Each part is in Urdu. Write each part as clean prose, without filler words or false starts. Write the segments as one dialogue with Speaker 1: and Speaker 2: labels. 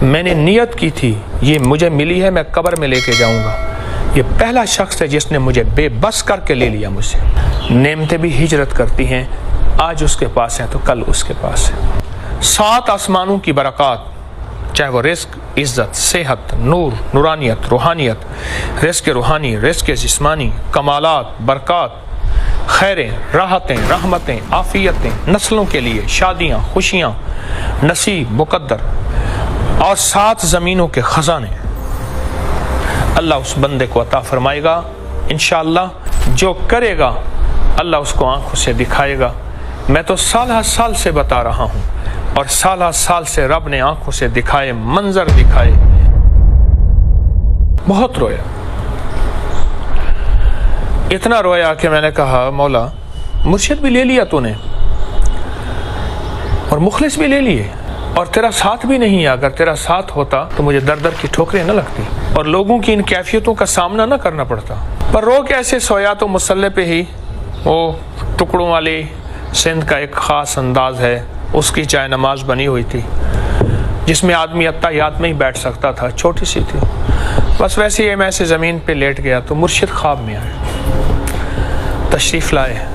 Speaker 1: میں نے نیت کی تھی یہ مجھے ملی ہے، میں قبر میں لے کے جاؤں گا، یہ پہلا شخص ہے جس نے مجھے بے بس کر کے لے لیا مجھ سے۔ نعمتیں بھی ہجرت کرتی ہیں، آج اس کے پاس ہیں تو کل اس کے پاس ہے۔ 7 آسمانوں کی برکات، چاہے وہ رزق، عزت، صحت، نور، نورانیت، روحانیت، رزق روحانی، رزق جسمانی، کمالات، برکات، خیریں، راحتیں، رحمتیں، عافیتیں، نسلوں کے لیے شادیاں، خوشیاں، نصیب، مقدر، اور 7 زمینوں کے خزانے اللہ اس بندے کو عطا فرمائے گا انشاءاللہ۔ جو کرے گا اللہ اس کو آنکھوں سے دکھائے گا۔ میں تو سالہ سال سے بتا رہا ہوں، اور سالہ سال سے رب نے آنکھوں سے دکھائے، منظر دکھائے۔ بہت رویا، اتنا رویا کہ میں نے کہا مولا مرشد بھی لے لیا تو نے، اور مخلص بھی لے لیے، اور تیرا ساتھ بھی نہیں ہے۔ اگر تیرا ساتھ ہوتا تو مجھے در در کی ٹھوکریں نہ لگتی اور لوگوں کی ان کیفیتوں کا سامنا نہ کرنا پڑتا۔ پر رو کے ایسے سویا تو مصلے پہ ہی وہ ٹکڑوں والی سندھ کا ایک خاص انداز ہے، اس کی چائے نماز بنی ہوئی تھی جس میں آدمی اتحیات میں ہی بیٹھ سکتا تھا، چھوٹی سی تھی۔ بس ویسے ہی میں ایسے زمین پہ لیٹ گیا تو مرشد خواب میں آئے، تشریف لائے،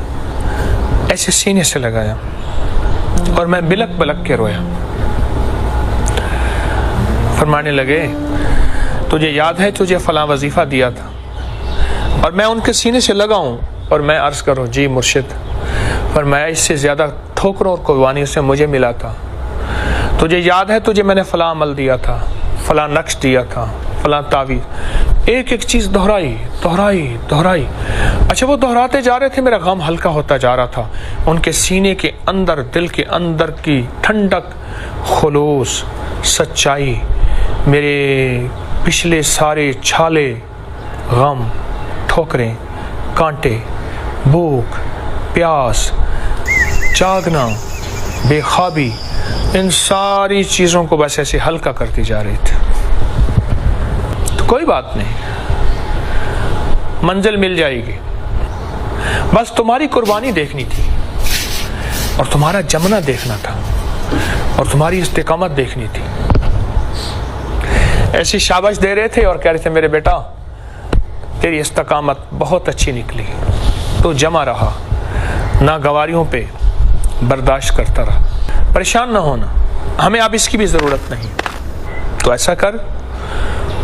Speaker 1: ایسے سینے سے لگایا اور میں بلک بلک کے رویا۔ فرمانے لگے تجھے یاد ہے تجھے فلاں وظیفہ دیا تھا، اور میں ان کے سینے سے لگاؤں اور میں عرض کروں جی مرشد، فرمایا اس سے زیادہ ٹھوکروں اور قربانیوں سے مجھے ملا تھا۔ تجھے یاد ہے تجھے میں نے فلاں عمل دیا تھا، فلاں نقش دیا تھا، فلاں تعویذ، ایک ایک چیز دہرائی دہرائی دہرائی۔ اچھا وہ دہراتے جا رہے تھے، میرا غم ہلکا ہوتا جا رہا تھا۔ ان کے سینے کے اندر، دل کے اندر کی ٹھنڈک، خلوص، سچائی، میرے پچھلے سارے چھالے، غم، ٹھوکریں، کانٹے، بھوک، پیاس، جاگنا، بے خوابی، ان ساری چیزوں کو بس ایسے ہلکا کرتی جا رہی تھی۔ تو کوئی بات نہیں، منزل مل جائے گی، بس تمہاری قربانی دیکھنی تھی، اور تمہارا جمنا دیکھنا تھا، اور تمہاری استقامت دیکھنی تھی۔ ایسی شاباش دے رہے تھے اور کہہ رہے تھے میرے بیٹا تیری استقامت بہت اچھی نکلی، تو جمع رہا، ناگواریوں پہ برداشت کرتا رہا، پریشان نہ ہونا، ہمیں اب اس کی بھی ضرورت نہیں۔ تو ایسا کر،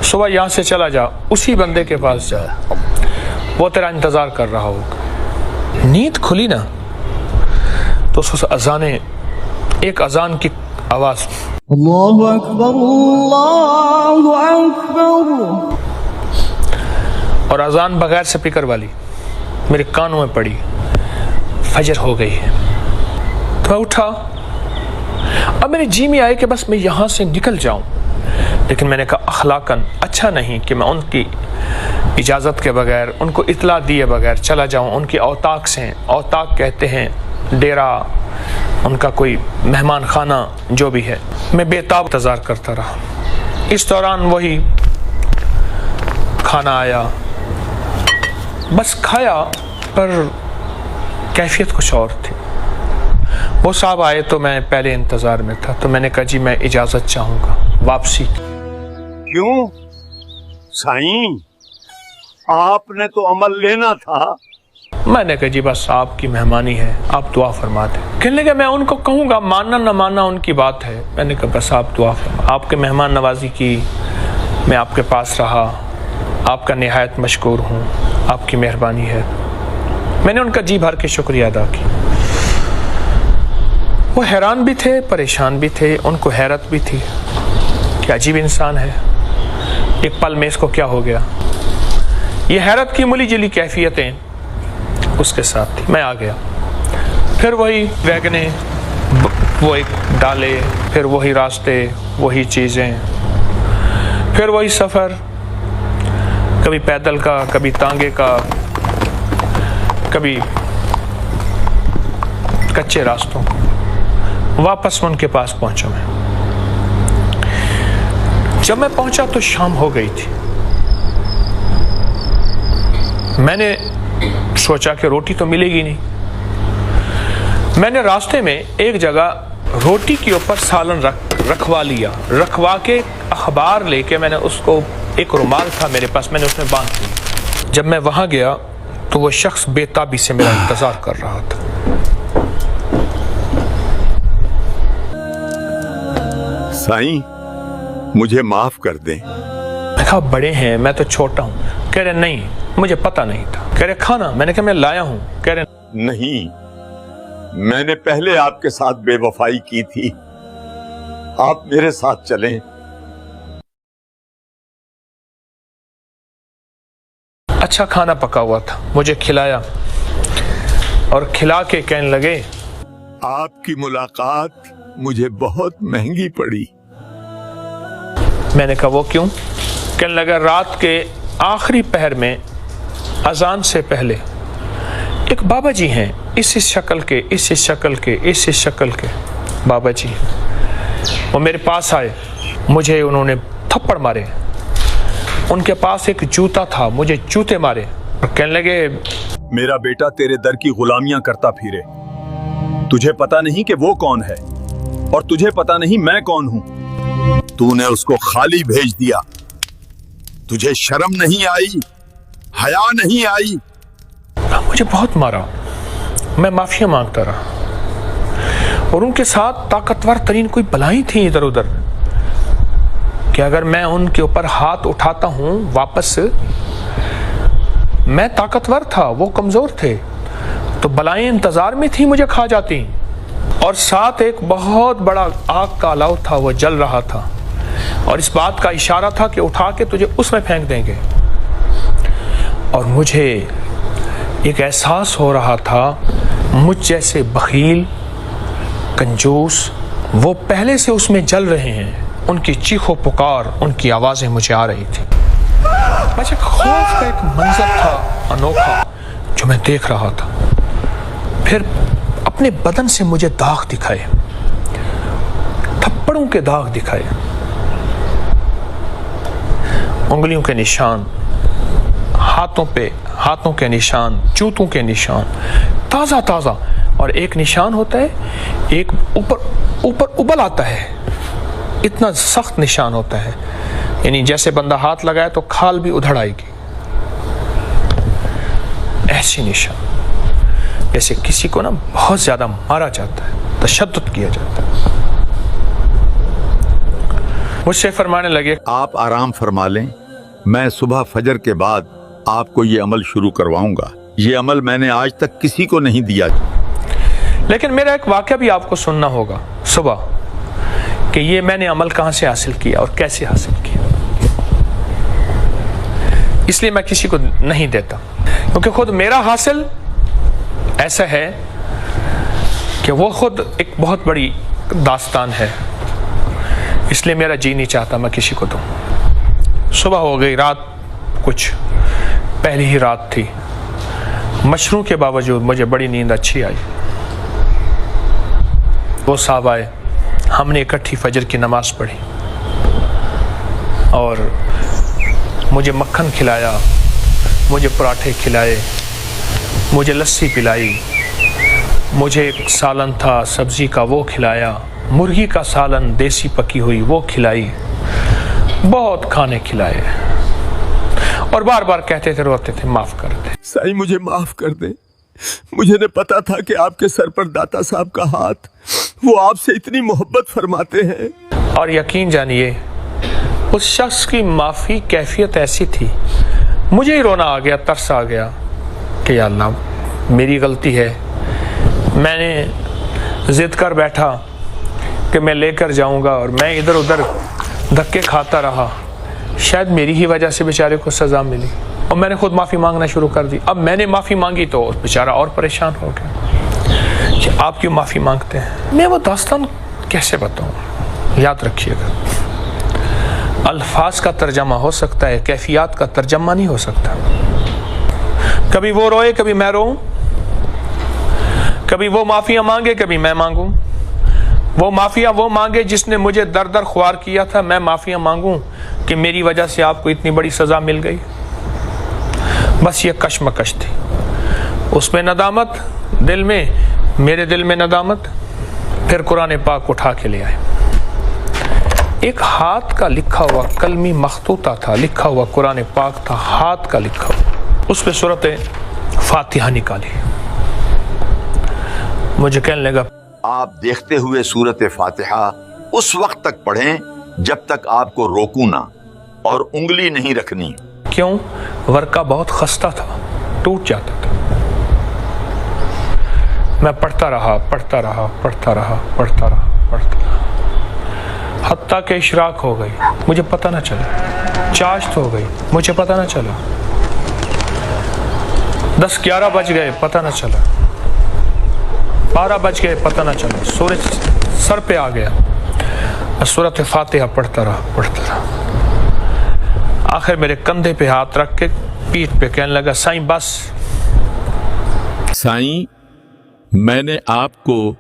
Speaker 1: صبح یہاں سے چلا جا، اسی بندے کے پاس جا، وہ تیرا انتظار کر رہا ہوگا۔ نیند کھلی نا تو اس ایک اذان کی آواز،
Speaker 2: اللہ اکبر اللہ اکبر،
Speaker 1: اور اذان بغیر سپیکر والی میرے کانوں میں پڑی، فجر ہو گئی ہے۔ تو میں اٹھا، اب میرے جی میں آئے کہ بس میں یہاں سے نکل جاؤں، لیکن میں نے کہا اخلاقاً اچھا نہیں کہ میں ان کی اجازت کے بغیر، ان کو اطلاع دیے بغیر چلا جاؤں۔ ان کی اوطاق سے، اوطاق کہتے ہیں ڈیرا، ان کا کوئی مہمان خانہ جو بھی ہے۔ میں بے تاب انتظار کرتا رہا۔ اس دوران وہی کھانا آیا، بس کھایا، پر کیفیت کچھ اور تھی۔ وہ صاحب آئے تو میں پہلے انتظار میں تھا، تو میں نے کہا جی میں اجازت چاہوں گا واپسی کی۔
Speaker 3: کیوں سائیں، آپ نے تو عمل لینا تھا۔
Speaker 1: میں نے کہا جی بس آپ کی مہمانی ہے، آپ دعا فرما دیں۔ کہنے لگے میں ان کو کہوں گا، ماننا نہ ماننا ان کی بات ہے۔ میں نے کہا بس آپ دعا فرما، آپ کے مہمان نوازی کی، میں آپ کے پاس رہا، آپ کا نہایت مشکور ہوں، آپ کی مہربانی ہے۔ میں نے ان کا جی بھر کے شکریہ ادا کی۔ وہ حیران بھی تھے، پریشان بھی تھے، ان کو حیرت بھی تھی کہ عجیب انسان ہے، ایک پل میں اس کو کیا ہو گیا۔ یہ حیرت کی ملی جلی کیفیتیں اس کے ساتھ تھی۔ میں آ گیا، پھر وہی ویگنیں، وہ ایک ڈالے، پھر وہی راستے، وہی چیزیں، پھر وہی سفر، کبھی پیدل کا، کبھی تانگے کا، کبھی کچے راستوں۔ واپس ان کے پاس پہنچا میں۔ جب میں پہنچا تو شام ہو گئی تھی۔ میں نے سوچا کہ روٹی تو ملے گی نہیں۔ میں نے راستے میں ایک جگہ روٹی کے اوپر سالن رکھوا لیا، رکھوا کے اخبار لے کے میں نے اس کو، ایک رومال تھا میرے پاس، میں نے اس میں باندھ دیا۔ جب میں وہاں گیا تو وہ شخص بے تابی سے میرا انتظار کر رہا تھا۔
Speaker 3: سائیں مجھے معاف کر دیں۔
Speaker 1: میں کہا بڑے ہیں، میں تو چھوٹا ہوں۔ کہہ رہے نہیں مجھے پتہ نہیں تھا۔ کہہ رہے کھانا؟ میں نے کہا میں لایا ہوں۔ کہہ رہے
Speaker 3: نہیں، میں نے پہلے آپ کے ساتھ بے وفائی کی تھی، آپ میرے ساتھ چلیں۔
Speaker 1: اچھا کھانا پکا ہوا تھا، مجھے کھلایا اور کھلا کے کہنے لگے
Speaker 3: آپ کی ملاقات مجھے بہت مہنگی پڑی۔
Speaker 1: میں نے کہا وہ کیوں؟ کہنے لگا رات کے آخری پہر میں اذان سے پہلے ایک بابا جی ہیں، اس شکل کے، اس شکل کے، اس شکل کے بابا جی، وہ میرے پاس آئے، مجھے انہوں نے تھپڑ مارے، ان کے پاس ایک جوتا تھا، مجھے جوتے مارے اور کہنے لگے
Speaker 4: میرا بیٹا تیرے در کی غلامیاں کرتا پھرے، تجھے پتا نہیں کہ وہ کون ہے اور تجھے پتا نہیں میں کون ہوں۔ تو نے اس کو خالی بھیج دیا، تجھے شرم نہیں آئی، حیا نہیں آئی؟
Speaker 1: مجھے بہت مارا، میں معافی مانگتا رہا، اور ان کے ساتھ طاقتور ترین کوئی بلائیں تھیں ادھر ادھر کہ اگر میں ان کے اوپر ہاتھ اٹھاتا ہوں واپس، میں طاقتور تھا وہ کمزور تھے، تو بلائیں انتظار میں تھی مجھے کھا جاتی، اور ساتھ ایک بہت بڑا آگ کا الاؤ تھا، وہ جل رہا تھا، اور اس بات کا اشارہ تھا کہ اٹھا کے تجھے اس میں پھینک دیں گے۔ اور مجھے ایک احساس ہو رہا تھا مجھ جیسے بخیل کنجوس وہ پہلے سے اس میں جل رہے ہیں، ان کی چیخ و پکار، ان کی آوازیں مجھے آ رہی تھی۔ بس ایک خوف کا ایک منظر تھا انوکھا جو میں دیکھ رہا تھا۔ پھر اپنے بدن سے مجھے داغ دکھائے، تھپڑوں کے داغ دکھائے، انگلیوں کے نشان، ہاتھوں کے نشان، جوتوں کے نشان، تازہ تازہ، اور ایک نشان ہوتا ہے، ایک اوپر ابل آتا ہے، اتنا سخت نشان ہوتا ہے، یعنی جیسے بندہ ہاتھ لگائے تو کھال بھی ادھڑ آئے گی، ایسی نشان، جیسے کسی کو نا بہت زیادہ مارا جاتا ہے، تشدد کیا جاتا ہے۔ مجھ سے فرمانے لگے
Speaker 4: آپ آرام فرما لیں، میں صبح فجر کے بعد آپ کو یہ عمل شروع کرواؤں گا، یہ عمل میں نے آج تک کسی کو نہیں دیا۔
Speaker 1: لیکن میرا ایک واقعہ بھی آپ کو سننا ہوگا صبح، کہ یہ میں نے عمل کہاں سے حاصل کیا اور کیسے حاصل کیا، اس لیے میں کسی کو نہیں دیتا، کیونکہ خود میرا حاصل ایسا ہے کہ وہ خود ایک بہت بڑی داستان ہے، اس لیے میرا جی نہیں چاہتا میں کسی کو دوں۔ صبح ہو گئی، رات کچھ پہلی ہی رات تھی، مشروع کے باوجود مجھے بڑی نیند اچھی آئی۔ وہ صاحب آئے، ہم نے اکٹھی فجر کی نماز پڑھی، اور مجھے مکھن کھلایا، مجھے پراٹھے کھلائے، مجھے لسی پلائی، مجھے ایک سالن تھا سبزی کا وہ کھلایا، مرغی کا سالن دیسی پکی ہوئی وہ کھلائی، بہت کھانے کھلائے، اور بار بار کہتے تھے، روتے تھے معاف کر دے۔
Speaker 4: سائیں مجھے معاف کر دیں، مجھے نے پتا تھا کہ آپ کے سر پر داتا صاحب کا ہاتھ، وہ آپ سے اتنی محبت فرماتے ہیں۔
Speaker 1: اور یقین جانیے اس شخص کی معافی کیفیت ایسی تھی، مجھے ہی رونا آ گیا، ترس آ گیا کہ یا اللہ میری غلطی ہے، میں نے ضد کر بیٹھا کہ میں لے کر جاؤں گا، اور میں ادھر ادھر دھکے کھاتا رہا، شاید میری ہی وجہ سے بیچارے کو سزا ملی، اور میں نے خود معافی مانگنا شروع کر دی۔ اب میں نے معافی مانگی تو بیچارہ اور پریشان ہو گیا کہ آپ کیوں معافی مانگتے ہیں۔ میں وہ داستان کیسے بتاؤں؟ یاد رکھیے گا، الفاظ کا ترجمہ ہو سکتا ہے، کیفیات کا ترجمہ نہیں ہو سکتا۔ کبھی وہ روئے، کبھی میں روؤں، کبھی وہ معافیاں مانگے، کبھی میں مانگوں، وہ معافیاں وہ مانگے جس نے مجھے در در خوار کیا تھا، میں معافیاں مانگوں کہ میری وجہ سے آپ کو اتنی بڑی سزا مل گئی۔ بس یہ کشمکش تھی، اس میں ندامت دل میں، میرے دل میں ندامت، پھر قرآن پاک اٹھا کے لے آئے، ایک ہاتھ کا لکھا ہوا کلمی مخطوطہ تھا، لکھا ہوا قرآن پاک تھا، ہاتھ کا لکھا ہوا، اس پہ سورت فاتحہ نکالی۔ مجھے کہنے لگا
Speaker 3: آپ دیکھتے ہوئے سورت فاتحہ اس وقت تک پڑھیں جب تک آپ کو روکوں نہ اور انگلی نہیں رکھنی۔
Speaker 1: کیوں؟ ورقہ بہت خستہ تھا، ٹوٹ جاتا تھا۔ میں پڑھتا رہا حتیٰ کہ اشراق ہو گئی، مجھے پتہ نہ چلا، چاشت ہو گئی، مجھے پتہ نہ چلا، 10-11 بج گئے، پتہ نہ چلا، 12 بج گئے، پتہ نہ چلا، سورج سر پہ آ گیا، سورت فاتحہ پڑھتا رہا۔ آخر میرے کندھے پہ ہاتھ رکھ کے پیٹھ پہ کہنے لگا، سائیں بس۔
Speaker 5: سائیں، میں نے آپ کو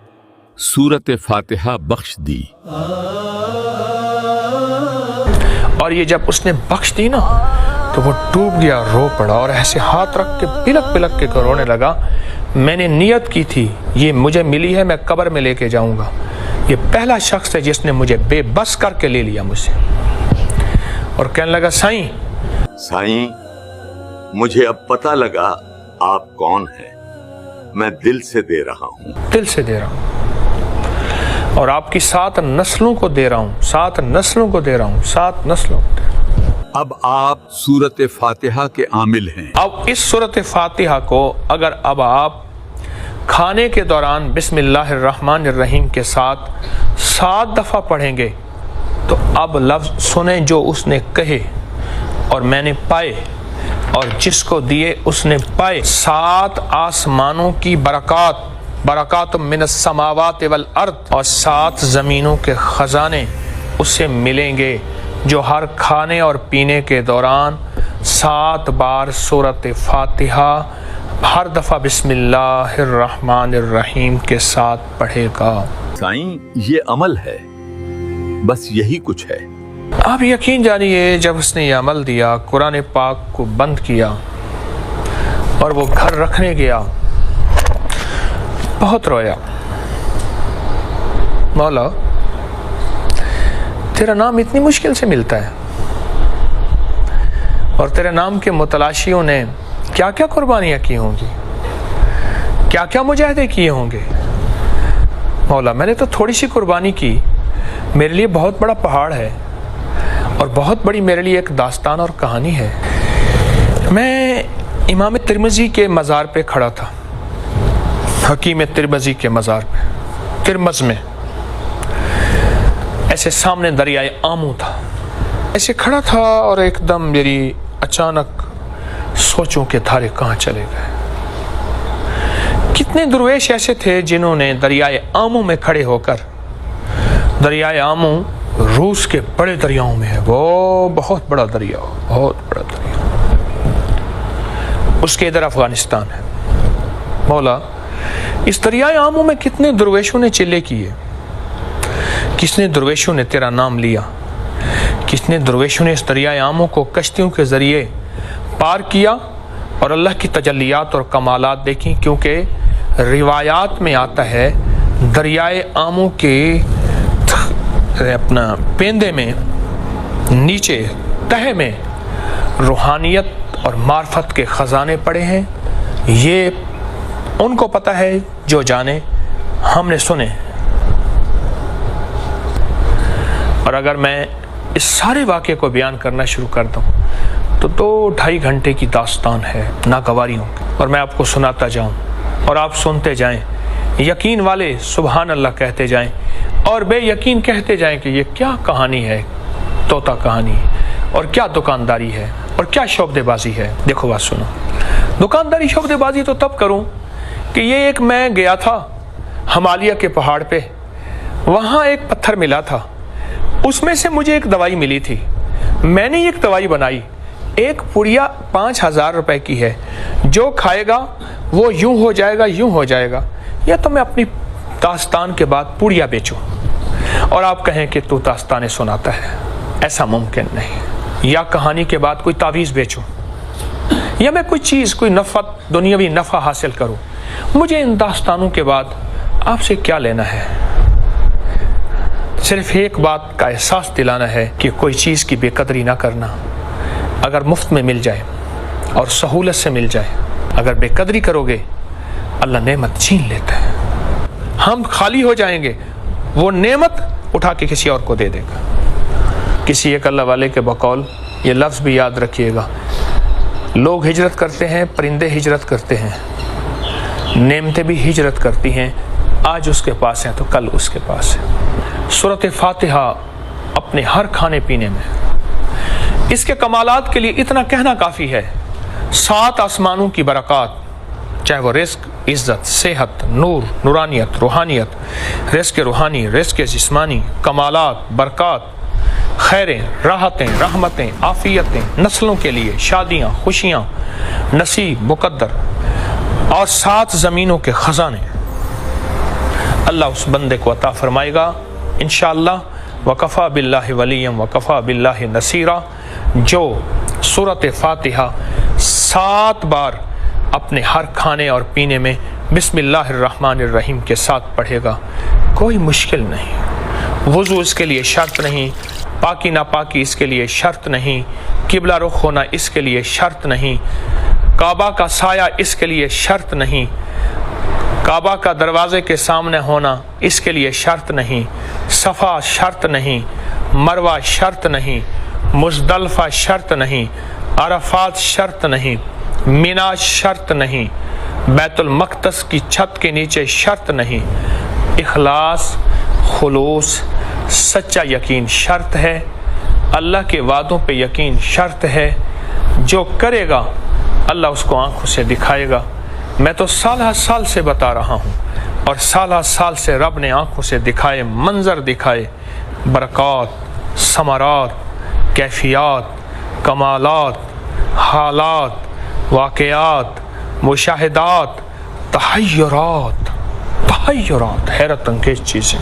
Speaker 5: سورت فاتحہ بخش دی۔
Speaker 1: اور یہ جب اس نے بخش دی نا تو وہ ڈوب گیا، رو پڑا اور ایسے ہاتھ رکھ کے پلک کے رونے لگا۔ میں نے نیت کی تھی یہ مجھے ملی ہے، میں قبر میں لے کے جاؤں گا، یہ پہلا شخص ہے جس نے مجھے بے بس کر کے لے لیا مجھ سے۔ اور کہنے لگا،
Speaker 3: سائیں مجھے اب پتہ لگا آپ کون ہیں، میں دل سے دے رہا ہوں،
Speaker 1: دل سے دے رہا ہوں، اور آپ کی 7 نسلوں کو دے رہا ہوں، 7 نسلوں کو دے رہا ہوں، 7 نسلوں کو دے رہا ہوں۔
Speaker 4: اب آپ سورت فاتحہ کے عامل ہیں۔
Speaker 1: اب اس سورت فاتحہ کو اگر اب آپ کھانے کے دوران بسم اللہ الرحمن الرحیم کے ساتھ 7 دفعہ پڑھیں گے تو اب لفظ سنیں جو اس نے کہے اور میں نے پائے، اور جس کو دیے اس نے پائے۔ 7 آسمانوں کی برکات من السماوات والارض، اور 7 زمینوں کے خزانے اسے ملیں گے جو ہر کھانے اور پینے کے دوران 7 بار سورت فاتحہ ہر دفعہ بسم اللہ الرحمن الرحیم کے ساتھ پڑھے گا۔
Speaker 4: سائیں یہ عمل ہے، بس یہی کچھ ہے۔
Speaker 1: آپ یقین جانیے جب اس نے یہ عمل دیا، قرآن پاک کو بند کیا اور وہ گھر رکھنے گیا، بہت رویا، مولا تیرا نام اتنی مشکل سے ملتا ہے اور تیرے نام کے متلاشیوں نے کیا کیا قربانیاں کی ہوں گی، کیا کیا مجاہدے کیے ہوں گے۔ مولا میں نے تو تھوڑی سی قربانی کی، میرے لیے بہت بڑا پہاڑ ہے اور بہت بڑی میرے لیے ایک داستان اور کہانی ہے۔ میں امام ترمذی کے مزار پہ کھڑا تھا، حکیم ترمذی کے مزار پہ، ترمذ میں، ایسے سامنے دریائے آمو تھا، ایسے کھڑا تھا اور ایک دم میری اچانک سوچوں کے دھارے کہاں چلے گئے۔ کتنے درویش ایسے تھے جنہوں نے دریائے آمو میں کھڑے ہو کر، دریائے آمو روس کے بڑے دریاؤں میں ہے، وہ بہت بڑا دریا، بہت بڑا دریا، اس کے ادھر افغانستان ہے۔ مولا اس دریائے آمو میں کتنے درویشوں نے چلے کیے، کتنے درویشوں نے تیرا نام لیا، کتنے درویشوں نے اس دریائے آمو کو کشتیوں کے ذریعے پار کیا اور اللہ کی تجلیات اور کمالات دیکھیں، کیونکہ روایات میں آتا ہے دریائے آمو کے اپنا پیندے میں نیچے تہہ میں روحانیت اور معرفت کے خزانے پڑے ہیں۔ یہ ان کو پتہ ہے جو جانے، ہم نے سنے۔ اور اگر میں اس سارے واقعے کو بیان کرنا شروع کر دوں تو 2-2.5 گھنٹے کی داستان ہے ناگواریوں کی، اور میں آپ کو سناتا جاؤں اور آپ سنتے جائیں، یقین والے سبحان اللہ کہتے جائیں اور بے یقین کہتے جائیں کہ یہ کیا کہانی ہے، طوطا کہانی ہے، اور کیا دکانداری ہے اور کیا شعبدے بازی ہے۔ دیکھو بات سنو، دکانداری شعبدے بازی تو تب کروں کہ یہ ایک میں گیا تھا ہمالیہ کے پہاڑ پہ، وہاں ایک پتھر ملا تھا، اس میں سے مجھے ایک دوائی ملی تھی، میں نے ایک دوائی بنائی، ایک پڑیا 5000 روپے کی ہے، جو کھائے گا وہ یوں ہو جائے گا، یوں ہو جائے گا۔ یا تو میں اپنی داستان کے بعد پڑیا بیچوں اور آپ کہیں کہ تو داستانیں سناتا ہے، ایسا ممکن نہیں۔ یا کہانی کے بعد کوئی تعویذ بیچوں، یا میں کوئی چیز، کوئی نفع، دنیاوی نفع حاصل کروں، مجھے ان داستانوں کے بعد آپ سے کیا لینا ہے؟ صرف ایک بات کا احساس دلانا ہے کہ کوئی چیز کی بے قدری نہ کرنا. اگر مفت میں مل جائے اور سہولت سے مل جائے، اگر بے قدری کرو گے اللہ نعمت چھین لیتا ہے. ہم خالی ہو جائیں گے، وہ نعمت اٹھا کے کسی اور کو دے دے گا. کسی ایک اللہ والے کے بقول یہ لفظ بھی یاد رکھیے گا، لوگ ہجرت کرتے ہیں، پرندے ہجرت کرتے ہیں، نعمتیں بھی ہجرت کرتی ہیں. آج اس کے پاس ہیں تو کل اس کے پاس ہے. سورۃ فاتحہ اپنے ہر کھانے پینے میں، اس کے کمالات کے لیے اتنا کہنا کافی ہے. 7 آسمانوں کی برکات، چاہے وہ رزق، عزت، صحت، نور، نورانیت، روحانیت، رزق روحانی، رزق جسمانی، کمالات، برکات، خیریں، راحتیں، رحمتیں، عافیتیں، نسلوں کے لیے شادیاں، خوشیاں، نصیب، مقدر، اور 7 زمینوں کے خزانے اللہ اس بندے کو عطا فرمائے گا انشاءاللہ. وکفا باللہ ولیم وکفا باللہ نصیرا. جو سورۃ فاتحہ 7 بار اپنے ہر کھانے اور پینے میں بسم اللہ الرحمن الرحیم کے ساتھ پڑھے گا، کوئی مشکل نہیں. وضو اس کے لیے شرط نہیں، پاکی ناپاکی اس کے لیے شرط نہیں، قبلہ رخ ہونا اس کے لیے شرط نہیں، کعبہ کا سایہ اس کے لیے شرط نہیں، کعبہ کا دروازے کے سامنے ہونا اس کے لیے شرط نہیں، صفا شرط نہیں، مروہ شرط نہیں، مزدلفہ شرط نہیں، عرفات شرط نہیں، مینا شرط نہیں، بیت المقدس کی چھت کے نیچے شرط نہیں. اخلاص، خلوص، سچا یقین شرط ہے. اللہ کے وعدوں پہ یقین شرط ہے. جو کرے گا اللہ اس کو آنکھوں سے دکھائے گا. میں تو سالہ سال سے بتا رہا ہوں، اور سالہ سال سے رب نے آنکھوں سے دکھائے، منظر دکھائے، برکات، ثمرات، کیفیات، کمالات، حالات، واقعات، مشاہدات، تحیرات، حیرت انگیز چیزیں.